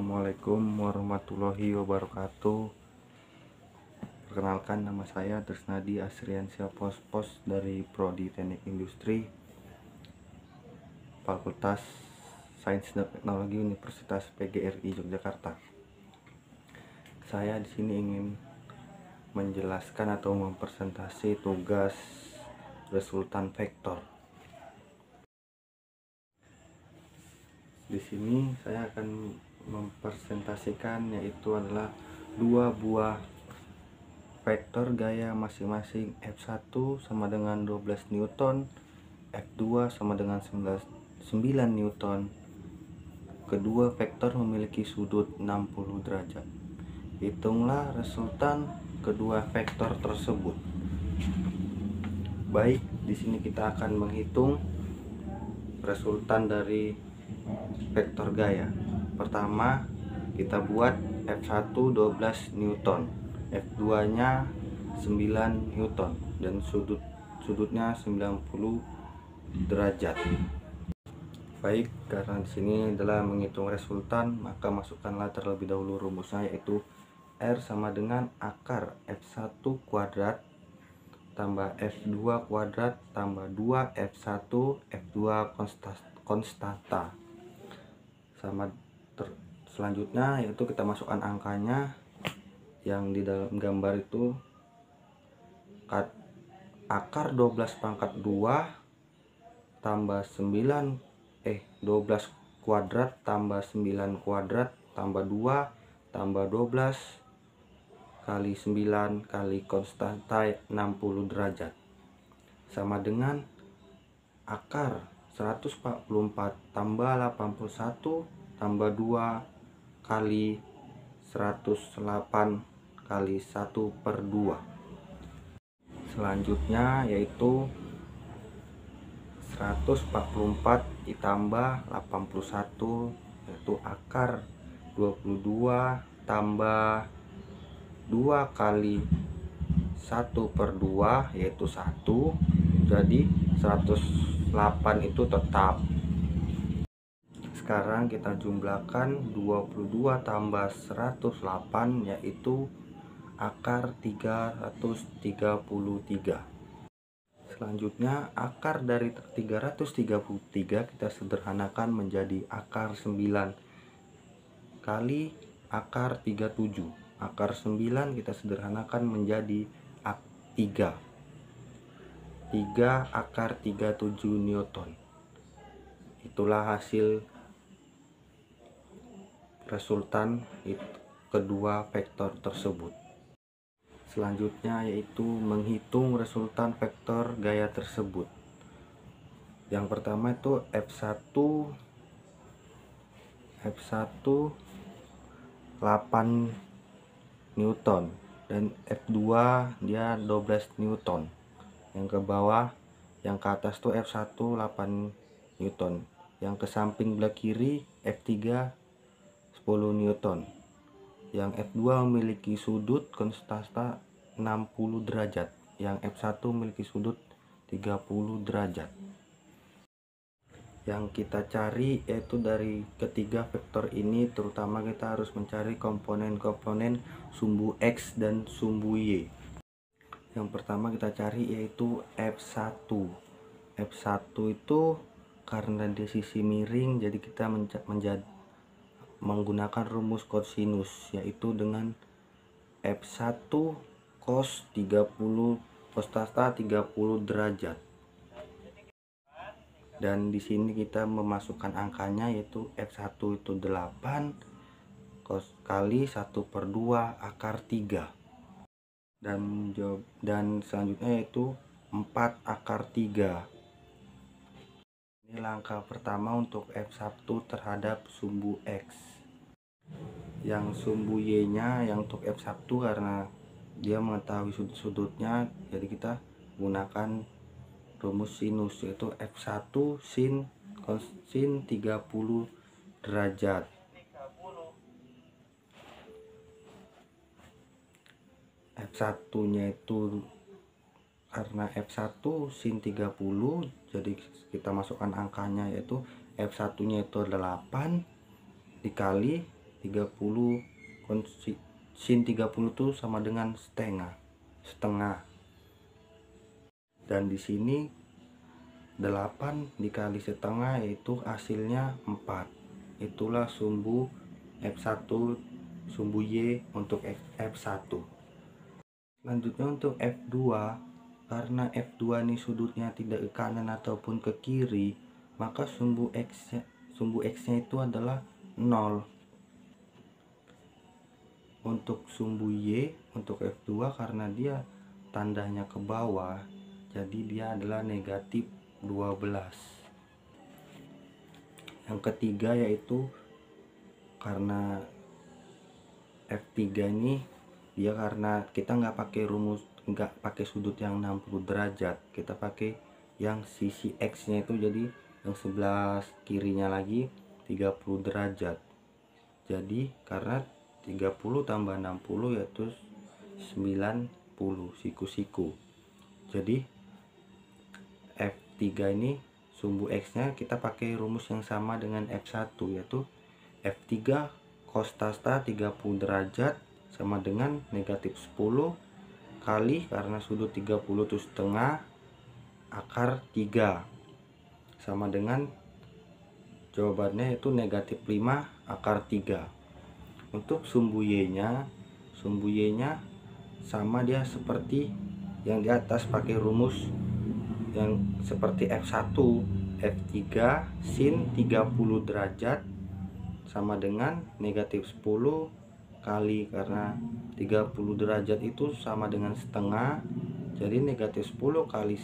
Assalamualaikum warahmatullahi wabarakatuh. Perkenalkan, nama saya Trisnadi Asriansyah Pospos dari Prodi Teknik Industri, Fakultas Sains dan Teknologi Universitas PGRI Yogyakarta. Saya di sini ingin menjelaskan atau mempresentasi tugas resultan vektor. Di sini saya akan mempresentasikan yaitu adalah dua buah vektor gaya masing-masing F1 sama dengan 12 Newton, F2 sama dengan 9 Newton. Kedua vektor memiliki sudut 60 derajat. Hitunglah resultan kedua vektor tersebut. Baik, di sini kita akan menghitung resultan dari vektor gaya. Pertama, kita buat F1 12 Newton, F2 nya 9 Newton, dan sudutnya 90 derajat. Baik, karena di sini adalah menghitung resultan, maka masukkanlah terlebih dahulu rumusnya, yaitu R sama dengan akar F1 kuadrat tambah F2 kuadrat tambah 2 F1 F2 konstanta. Selanjutnya yaitu kita masukkan angkanya yang di dalam gambar itu. Akar 12 pangkat 2 tambah 12 kuadrat tambah 9 kuadrat tambah 2 tambah 12 kali 9 kali konstanta 60 derajat sama dengan akar 144 tambah 81 tambah 2 kali 108 kali 1/2. Selanjutnya yaitu 144 ditambah 81 yaitu akar 22 tambah 2 kali 1/2 yaitu 1, jadi 108 itu tetap. Sekarang kita jumlahkan 22 tambah 108 yaitu akar 333. Selanjutnya akar dari 333 kita sederhanakan menjadi akar 9 kali akar 37. Akar 9 kita sederhanakan menjadi 3 akar 37 Newton. Itulah hasil resultan kedua vektor tersebut. Selanjutnya yaitu menghitung resultan vektor gaya tersebut. Yang pertama itu F1 8 Newton dan F2 dia 12 Newton. Yang ke bawah, yang ke atas tuh F1 8 Newton. Yang ke samping belah kiri F3 10 Newton. Yang F2 memiliki sudut konstanta 60 derajat. Yang F1 memiliki sudut 30 derajat. Yang kita cari yaitu dari ketiga vektor ini, terutama kita harus mencari komponen-komponen sumbu X dan sumbu Y. Yang pertama kita cari yaitu F1. F1 itu karena di sisi miring, jadi kita menggunakan rumus kosinus, yaitu dengan F1 cos 30 costata 30 derajat. Dan di sini kita memasukkan angkanya yaitu F1 itu 8 cos kali 1/2 akar 3. Dan selanjutnya yaitu 4 akar 3. Ini langkah pertama untuk F1 terhadap sumbu X. Yang sumbu Y nya yang untuk F1 karena dia mengetahui sudut-sudutnya, jadi kita gunakan rumus sinus yaitu F1 sin 30 derajat. F1 nya itu karena F1 sin 30, jadi kita masukkan angkanya yaitu F1 nya itu 8 dikali 30 sin 30 itu sama dengan setengah. Dan di sini 8 dikali setengah yaitu hasilnya 4. Itulah sumbu F1 sumbu Y untuk F1. Selanjutnya untuk F2, karena F2 ini sudutnya tidak ke kanan ataupun ke kiri, maka sumbu X-nya itu adalah 0. Untuk sumbu Y untuk F2, karena dia tandanya ke bawah, jadi dia adalah negatif 12. Yang ketiga yaitu karena F3 ini dia karena kita nggak pakai sudut yang 60 derajat, kita pakai yang sisi X nya itu, jadi yang sebelah kirinya lagi 30 derajat. Jadi karena 30 tambah 60 yaitu 90 siku-siku. Jadi F3 ini sumbu X nya kita pakai rumus yang sama dengan F1, yaitu F3 cos theta 30 derajat sama dengan negatif 10 kali, karena sudut 30 itu setengah, akar 3 sama dengan jawabannya yaitu negatif 5 akar 3. Untuk sumbu Y nya sama, dia seperti yang di atas, pakai rumus yang seperti F1, F3 sin 30 derajat sama dengan negatif 10 kali, karena 30 derajat itu sama dengan setengah, jadi negatif 10 kali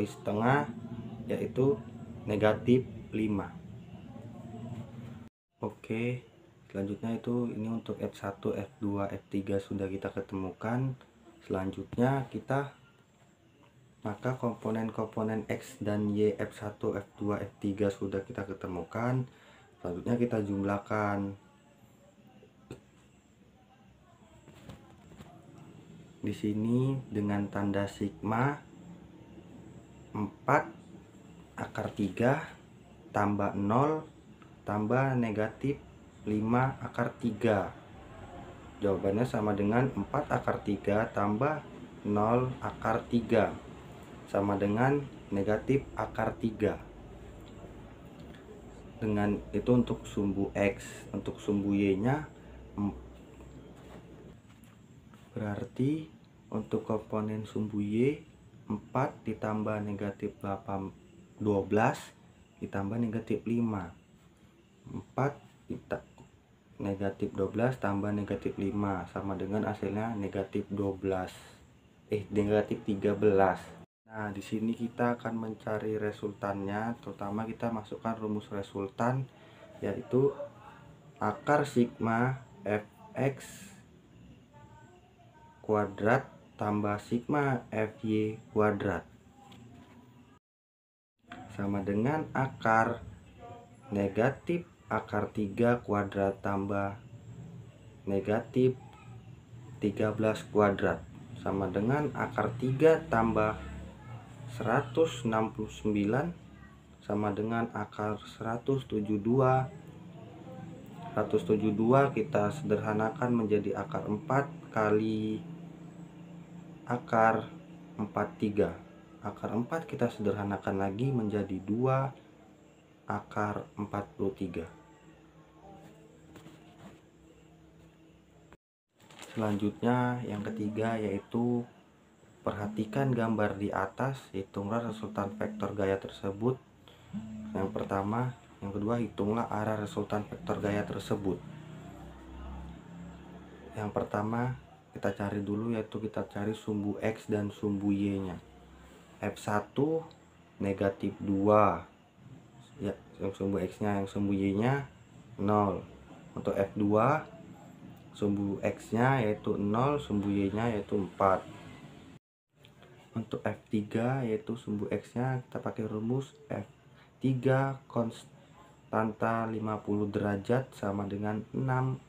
setengah yaitu negatif 5. Oke, selanjutnya ini untuk F1, F2, F3 sudah kita ketemukan. Selanjutnya maka komponen-komponen X dan Y F1, F2, F3 sudah kita ketemukan. Selanjutnya kita jumlahkan. Di sini dengan tanda sigma 4 akar 3 tambah 0 tambah negatif 5 akar 3. Jawabannya sama dengan 4 akar 3 tambah 0 akar 3 sama dengan negatif akar 3. Dengan itu untuk sumbu X. Untuk sumbu Y nya berarti untuk komponen sumbu Y 4 ditambah negatif 12 ditambah negatif 5. 4 negatif 12 tambah negatif 5 sama dengan hasilnya negatif 13. Nah, di sini kita akan mencari resultannya, terutama kita masukkan rumus resultan, yaitu akar sigma fx kuadrat tambah sigma fy kuadrat sama dengan akar negatif akar 3 kuadrat tambah negatif 13 kuadrat sama dengan akar 3 tambah 169 sama dengan akar 172. 172 kita sederhanakan menjadi akar 4 kali akar 43. Akar 4 kita sederhanakan lagi menjadi 2 akar 43. Selanjutnya yang ketiga yaitu perhatikan gambar di atas, hitunglah resultan vektor gaya tersebut. Yang pertama, yang kedua, hitunglah arah resultan vektor gaya tersebut. Yang pertama kita cari dulu, yaitu kita cari sumbu X dan sumbu Y nya. F1 negatif 2 ya, yang sumbu X nya, yang sumbu Y nya 0. Untuk F2 sumbu X nya yaitu 0, sumbu Y nya yaitu 4. Untuk F3 yaitu sumbu X nya kita pakai rumus F3 konstanta 50 derajat sama dengan 6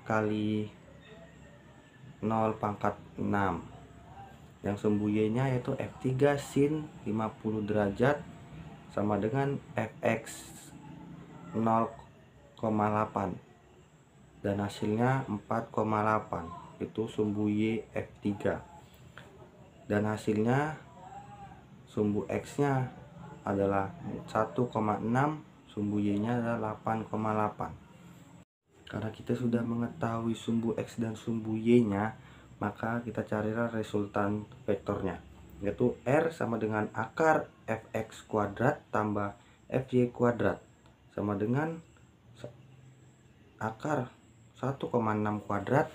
kali 0 pangkat 6. Yang sumbu Y nya yaitu F3 sin 50 derajat sama dengan Fx 0,8. dan hasilnya 4,8, itu sumbu Y F3. Dan hasilnya sumbu X nya adalah 1,6, sumbu Y nya adalah 8,8. Karena kita sudah mengetahui sumbu X dan sumbu Y nya, maka kita carilah resultan vektornya, yaitu R sama dengan akar Fx kuadrat tambah Fy kuadrat sama dengan akar 1,6 kuadrat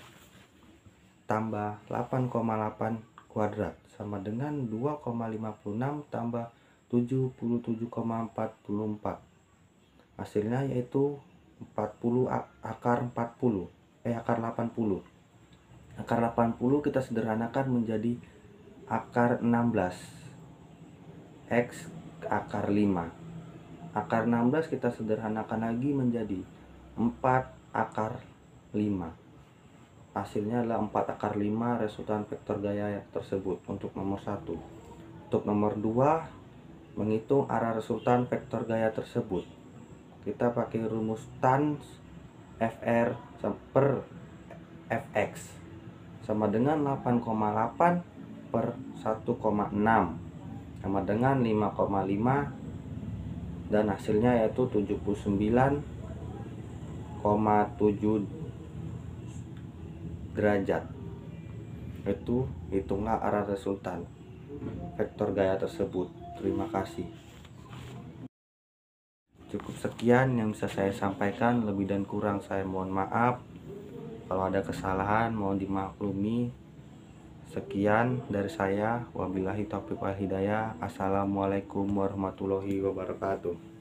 tambah 8,8 kuadrat sama dengan 2,56 tambah 77,44. Hasilnya yaitu 40 akar 80 akar 80. Akar 80 kita sederhanakan menjadi akar 16 X akar 5. Akar 16 kita sederhanakan lagi menjadi 4 akar 5. Hasilnya adalah 4 akar 5 resultan vektor gaya tersebut untuk nomor 1. Untuk nomor 2, menghitung arah resultan vektor gaya tersebut, kita pakai rumus tan Fr per Fx sama dengan 8,8 per 1,6 sama dengan 5,5, dan hasilnya yaitu 79,7 derajat. Itu hitunglah arah resultan vektor gaya tersebut. Terima kasih. Cukup sekian yang bisa saya sampaikan, lebih dan kurang saya mohon maaf. Kalau ada kesalahan mohon dimaklumi. Sekian dari saya, wabillahi taufiq wal hidayah. Assalamualaikum warahmatullahi wabarakatuh.